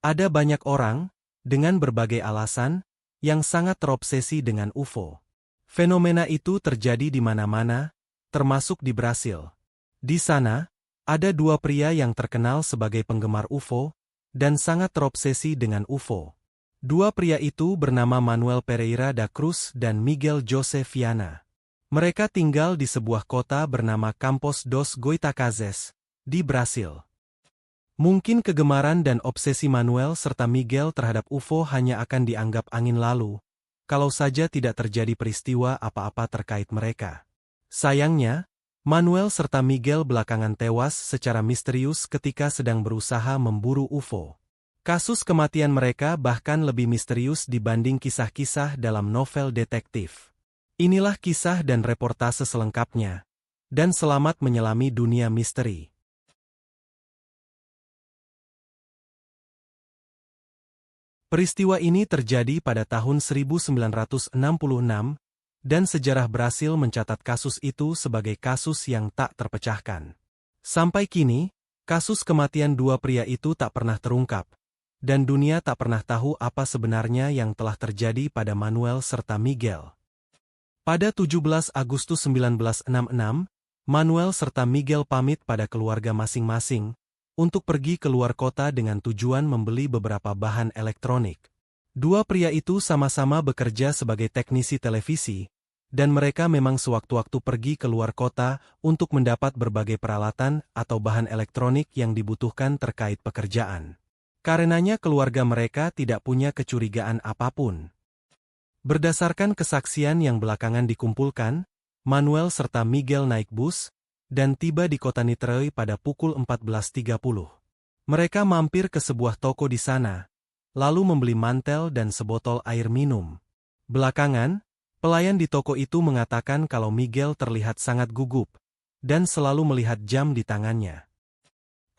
Ada banyak orang, dengan berbagai alasan, yang sangat terobsesi dengan UFO. Fenomena itu terjadi di mana-mana, termasuk di Brasil. Di sana, ada dua pria yang terkenal sebagai penggemar UFO, dan sangat terobsesi dengan UFO. Dua pria itu bernama Manuel Pereira da Cruz dan Miguel Jose Viana. Mereka tinggal di sebuah kota bernama Campos dos Goitacazes, di Brasil. Mungkin kegemaran dan obsesi Manuel serta Miguel terhadap UFO hanya akan dianggap angin lalu, kalau saja tidak terjadi peristiwa apa-apa terkait mereka. Sayangnya, Manuel serta Miguel belakangan tewas secara misterius ketika sedang berusaha memburu UFO. Kasus kematian mereka bahkan lebih misterius dibanding kisah-kisah dalam novel detektif. Inilah kisah dan reportase selengkapnya. Dan selamat menyelami dunia misteri. Peristiwa ini terjadi pada tahun 1966, dan sejarah Brasil mencatat kasus itu sebagai kasus yang tak terpecahkan. Sampai kini, kasus kematian dua pria itu tak pernah terungkap. Dan dunia tak pernah tahu apa sebenarnya yang telah terjadi pada Manuel serta Miguel. Pada 17 Agustus 1966, Manuel serta Miguel pamit pada keluarga masing-masing untuk pergi keluar kota dengan tujuan membeli beberapa bahan elektronik. Dua pria itu sama-sama bekerja sebagai teknisi televisi, dan mereka memang sewaktu-waktu pergi keluar kota untuk mendapat berbagai peralatan atau bahan elektronik yang dibutuhkan terkait pekerjaan. Karenanya keluarga mereka tidak punya kecurigaan apapun. Berdasarkan kesaksian yang belakangan dikumpulkan, Manuel serta Miguel naik bus, dan tiba di kota Niterói pada pukul 14.30. Mereka mampir ke sebuah toko di sana, lalu membeli mantel dan sebotol air minum. Belakangan, pelayan di toko itu mengatakan kalau Miguel terlihat sangat gugup, dan selalu melihat jam di tangannya.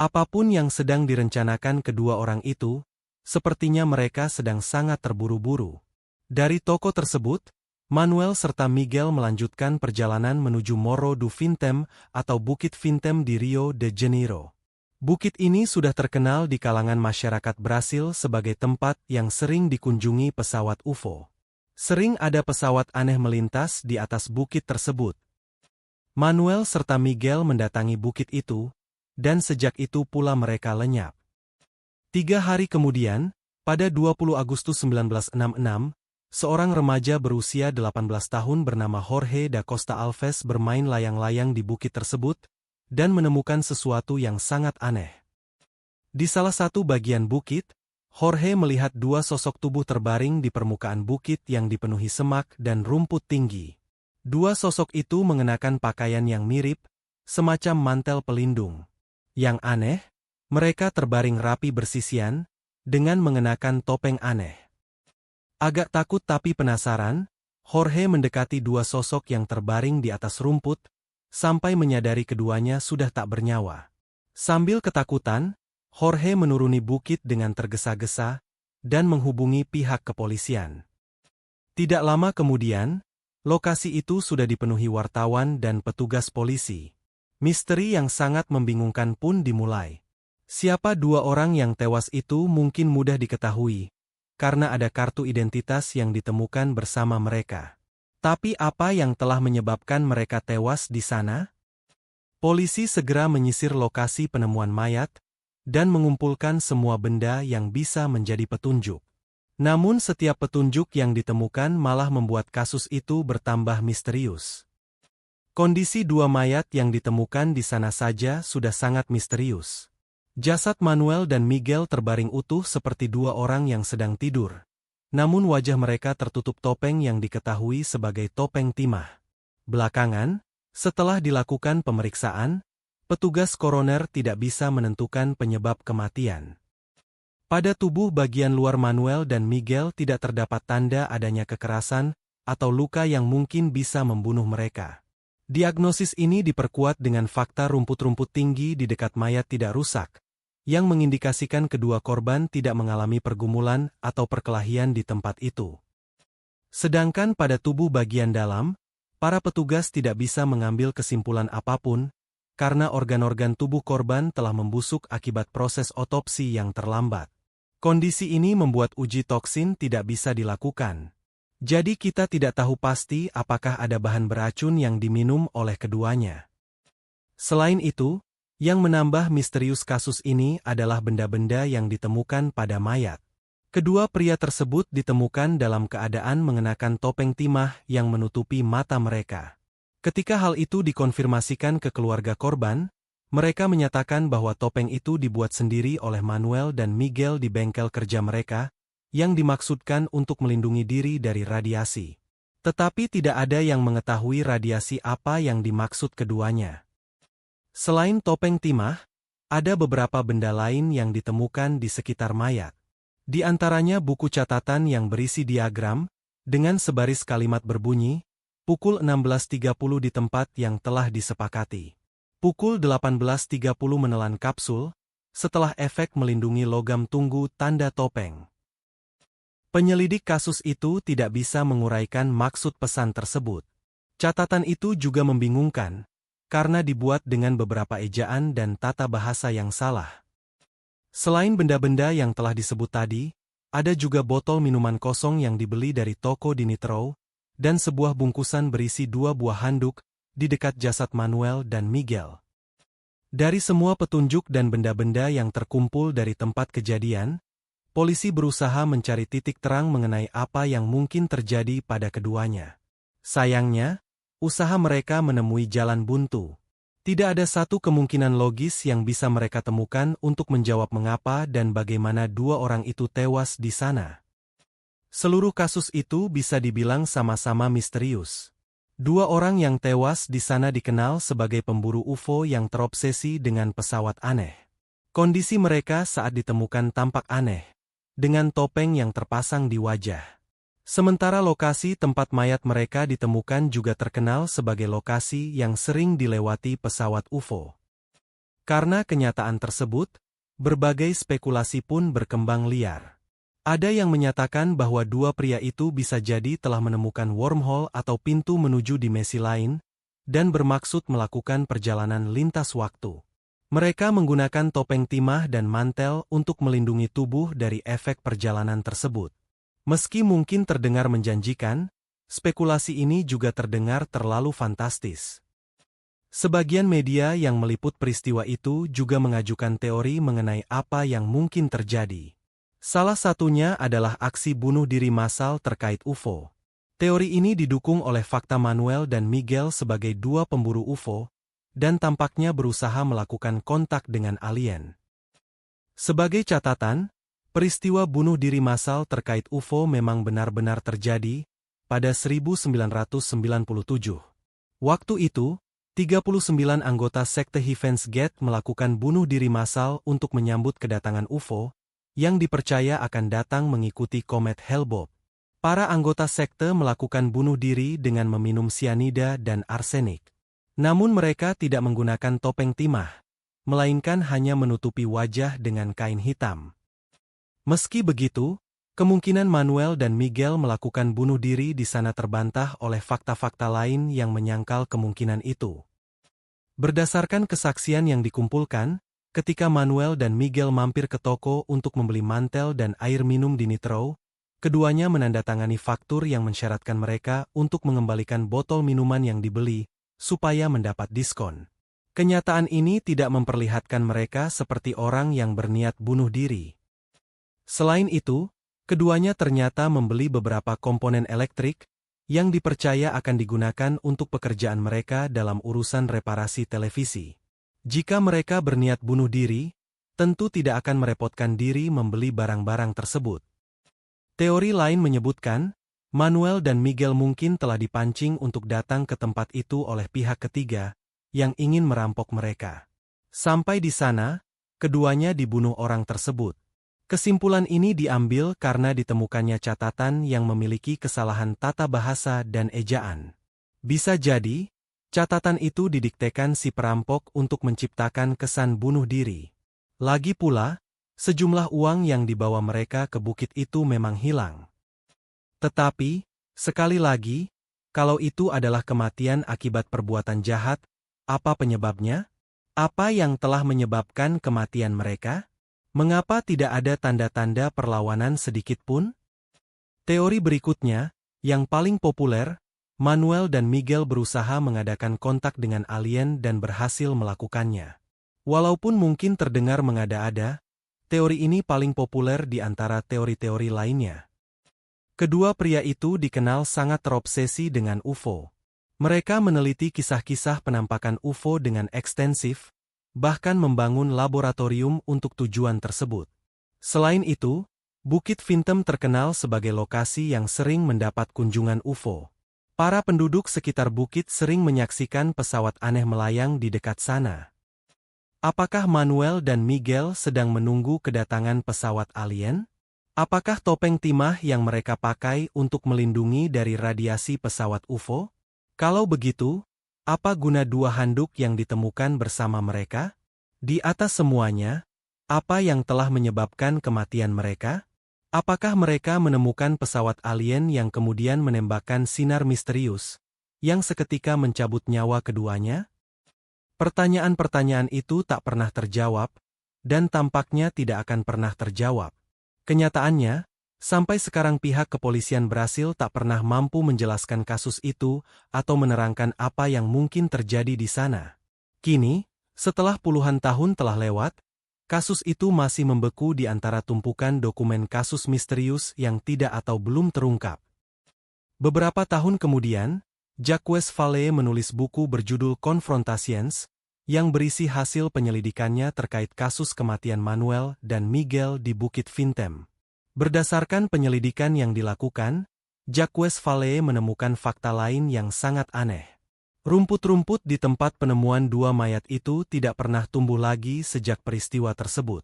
Apapun yang sedang direncanakan kedua orang itu, sepertinya mereka sedang sangat terburu-buru. Dari toko tersebut, Manuel serta Miguel melanjutkan perjalanan menuju Morro do Vintém atau Bukit Vintém di Rio de Janeiro. Bukit ini sudah terkenal di kalangan masyarakat Brasil sebagai tempat yang sering dikunjungi pesawat UFO. Sering ada pesawat aneh melintas di atas bukit tersebut. Manuel serta Miguel mendatangi bukit itu, dan sejak itu pula mereka lenyap. 3 hari kemudian, pada 20 Agustus 1966, seorang remaja berusia 18 tahun bernama Jorge da Costa Alves bermain layang-layang di bukit tersebut, dan menemukan sesuatu yang sangat aneh. Di salah satu bagian bukit, Jorge melihat dua sosok tubuh terbaring di permukaan bukit yang dipenuhi semak dan rumput tinggi. Dua sosok itu mengenakan pakaian yang mirip, semacam mantel pelindung. Yang aneh, mereka terbaring rapi bersisian, dengan mengenakan topeng aneh. Agak takut tapi penasaran, Jorge mendekati dua sosok yang terbaring di atas rumput, sampai menyadari keduanya sudah tak bernyawa. Sambil ketakutan, Jorge menuruni bukit dengan tergesa-gesa, dan menghubungi pihak kepolisian. Tidak lama kemudian, lokasi itu sudah dipenuhi wartawan dan petugas polisi. Misteri yang sangat membingungkan pun dimulai. Siapa dua orang yang tewas itu mungkin mudah diketahui, karena ada kartu identitas yang ditemukan bersama mereka. Tapi apa yang telah menyebabkan mereka tewas di sana? Polisi segera menyisir lokasi penemuan mayat, dan mengumpulkan semua benda yang bisa menjadi petunjuk. Namun setiap petunjuk yang ditemukan malah membuat kasus itu bertambah misterius. Kondisi dua mayat yang ditemukan di sana saja sudah sangat misterius. Jasad Manuel dan Miguel terbaring utuh seperti dua orang yang sedang tidur. Namun wajah mereka tertutup topeng yang diketahui sebagai topeng timah. Belakangan, setelah dilakukan pemeriksaan, petugas koroner tidak bisa menentukan penyebab kematian. Pada tubuh bagian luar Manuel dan Miguel tidak terdapat tanda adanya kekerasan atau luka yang mungkin bisa membunuh mereka. Diagnosis ini diperkuat dengan fakta rumput-rumput tinggi di dekat mayat tidak rusak, yang mengindikasikan kedua korban tidak mengalami pergumulan atau perkelahian di tempat itu. Sedangkan pada tubuh bagian dalam, para petugas tidak bisa mengambil kesimpulan apapun, karena organ-organ tubuh korban telah membusuk akibat proses otopsi yang terlambat. Kondisi ini membuat uji toksin tidak bisa dilakukan. Jadi kita tidak tahu pasti apakah ada bahan beracun yang diminum oleh keduanya. Selain itu, yang menambah misterius kasus ini adalah benda-benda yang ditemukan pada mayat. Kedua pria tersebut ditemukan dalam keadaan mengenakan topeng timah yang menutupi mata mereka. Ketika hal itu dikonfirmasikan ke keluarga korban, mereka menyatakan bahwa topeng itu dibuat sendiri oleh Manuel dan Miguel di bengkel kerja mereka, yang dimaksudkan untuk melindungi diri dari radiasi. Tetapi tidak ada yang mengetahui radiasi apa yang dimaksud keduanya. Selain topeng timah, ada beberapa benda lain yang ditemukan di sekitar mayat. Di antaranya buku catatan yang berisi diagram, dengan sebaris kalimat berbunyi, pukul 16.30 di tempat yang telah disepakati. Pukul 18.30 menelan kapsul, setelah efek melindungi logam tunggu tanda topeng. Penyelidik kasus itu tidak bisa menguraikan maksud pesan tersebut. Catatan itu juga membingungkan, karena dibuat dengan beberapa ejaan dan tata bahasa yang salah. Selain benda-benda yang telah disebut tadi, ada juga botol minuman kosong yang dibeli dari toko di Nitro, dan sebuah bungkusan berisi 2 buah handuk di dekat jasad Manuel dan Miguel. Dari semua petunjuk dan benda-benda yang terkumpul dari tempat kejadian, polisi berusaha mencari titik terang mengenai apa yang mungkin terjadi pada keduanya. Sayangnya, usaha mereka menemui jalan buntu. Tidak ada satu kemungkinan logis yang bisa mereka temukan untuk menjawab mengapa dan bagaimana 2 orang itu tewas di sana. Seluruh kasus itu bisa dibilang sama-sama misterius. 2 orang yang tewas di sana dikenal sebagai pemburu UFO yang terobsesi dengan pesawat aneh. Kondisi mereka saat ditemukan tampak aneh, dengan topeng yang terpasang di wajah. Sementara lokasi tempat mayat mereka ditemukan juga terkenal sebagai lokasi yang sering dilewati pesawat UFO. Karena kenyataan tersebut, berbagai spekulasi pun berkembang liar. Ada yang menyatakan bahwa 2 pria itu bisa jadi telah menemukan wormhole atau pintu menuju dimensi lain, dan bermaksud melakukan perjalanan lintas waktu. Mereka menggunakan topeng timah dan mantel untuk melindungi tubuh dari efek perjalanan tersebut. Meski mungkin terdengar menjanjikan, spekulasi ini juga terdengar terlalu fantastis. Sebagian media yang meliput peristiwa itu juga mengajukan teori mengenai apa yang mungkin terjadi. Salah satunya adalah aksi bunuh diri massal terkait UFO. Teori ini didukung oleh fakta Manuel dan Miguel sebagai 2 pemburu UFO, dan tampaknya berusaha melakukan kontak dengan alien. Sebagai catatan, peristiwa bunuh diri massal terkait UFO memang benar-benar terjadi pada 1997. Waktu itu, 39 anggota sekte Heaven's Gate melakukan bunuh diri massal untuk menyambut kedatangan UFO, yang dipercaya akan datang mengikuti komet Hale-Bopp. Para anggota sekte melakukan bunuh diri dengan meminum sianida dan arsenik. Namun mereka tidak menggunakan topeng timah, melainkan hanya menutupi wajah dengan kain hitam. Meski begitu, kemungkinan Manuel dan Miguel melakukan bunuh diri di sana terbantah oleh fakta-fakta lain yang menyangkal kemungkinan itu. Berdasarkan kesaksian yang dikumpulkan, ketika Manuel dan Miguel mampir ke toko untuk membeli mantel dan air minum di Nitro, keduanya menandatangani faktur yang mensyaratkan mereka untuk mengembalikan botol minuman yang dibeli, supaya mendapat diskon. Kenyataan ini tidak memperlihatkan mereka seperti orang yang berniat bunuh diri. Selain itu, keduanya ternyata membeli beberapa komponen elektrik, yang dipercaya akan digunakan untuk pekerjaan mereka dalam urusan reparasi televisi. Jika mereka berniat bunuh diri, tentu tidak akan merepotkan diri membeli barang-barang tersebut. Teori lain menyebutkan, Manuel dan Miguel mungkin telah dipancing untuk datang ke tempat itu oleh pihak ketiga, yang ingin merampok mereka. Sampai di sana, keduanya dibunuh orang tersebut. Kesimpulan ini diambil karena ditemukannya catatan yang memiliki kesalahan tata bahasa dan ejaan. Bisa jadi, catatan itu didiktekan si perampok untuk menciptakan kesan bunuh diri. Lagi pula, sejumlah uang yang dibawa mereka ke bukit itu memang hilang. Tetapi, sekali lagi, kalau itu adalah kematian akibat perbuatan jahat, apa penyebabnya? Apa yang telah menyebabkan kematian mereka? Mengapa tidak ada tanda-tanda perlawanan sedikit pun? Teori berikutnya, yang paling populer, Manuel dan Miguel berusaha mengadakan kontak dengan alien dan berhasil melakukannya. Walaupun mungkin terdengar mengada-ada, teori ini paling populer di antara teori-teori lainnya. Kedua pria itu dikenal sangat terobsesi dengan UFO. Mereka meneliti kisah-kisah penampakan UFO dengan ekstensif, bahkan membangun laboratorium untuk tujuan tersebut. Selain itu, Bukit Fintem terkenal sebagai lokasi yang sering mendapat kunjungan UFO. Para penduduk sekitar bukit sering menyaksikan pesawat aneh melayang di dekat sana. Apakah Manuel dan Miguel sedang menunggu kedatangan pesawat alien? Apakah topeng timah yang mereka pakai untuk melindungi dari radiasi pesawat UFO? Kalau begitu, apa guna dua handuk yang ditemukan bersama mereka? Di atas semuanya, apa yang telah menyebabkan kematian mereka? Apakah mereka menemukan pesawat alien yang kemudian menembakkan sinar misterius, yang seketika mencabut nyawa keduanya? Pertanyaan-pertanyaan itu tak pernah terjawab, dan tampaknya tidak akan pernah terjawab. Kenyataannya, sampai sekarang pihak kepolisian Brasil tak pernah mampu menjelaskan kasus itu atau menerangkan apa yang mungkin terjadi di sana. Kini, setelah puluhan tahun telah lewat, kasus itu masih membeku di antara tumpukan dokumen kasus misterius yang tidak atau belum terungkap. Beberapa tahun kemudian, Jacques Vallée menulis buku berjudul Confrontations, yang berisi hasil penyelidikannya terkait kasus kematian Manuel dan Miguel di Bukit Fintem. Berdasarkan penyelidikan yang dilakukan, Jacques Vallée menemukan fakta lain yang sangat aneh. Rumput-rumput di tempat penemuan dua mayat itu tidak pernah tumbuh lagi sejak peristiwa tersebut.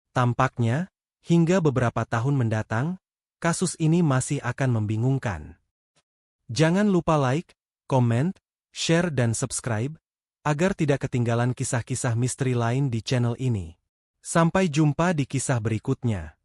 Tampaknya, hingga beberapa tahun mendatang, kasus ini masih akan membingungkan. Jangan lupa like, komen, share dan subscribe, agar tidak ketinggalan kisah-kisah misteri lain di channel ini. Sampai jumpa di kisah berikutnya.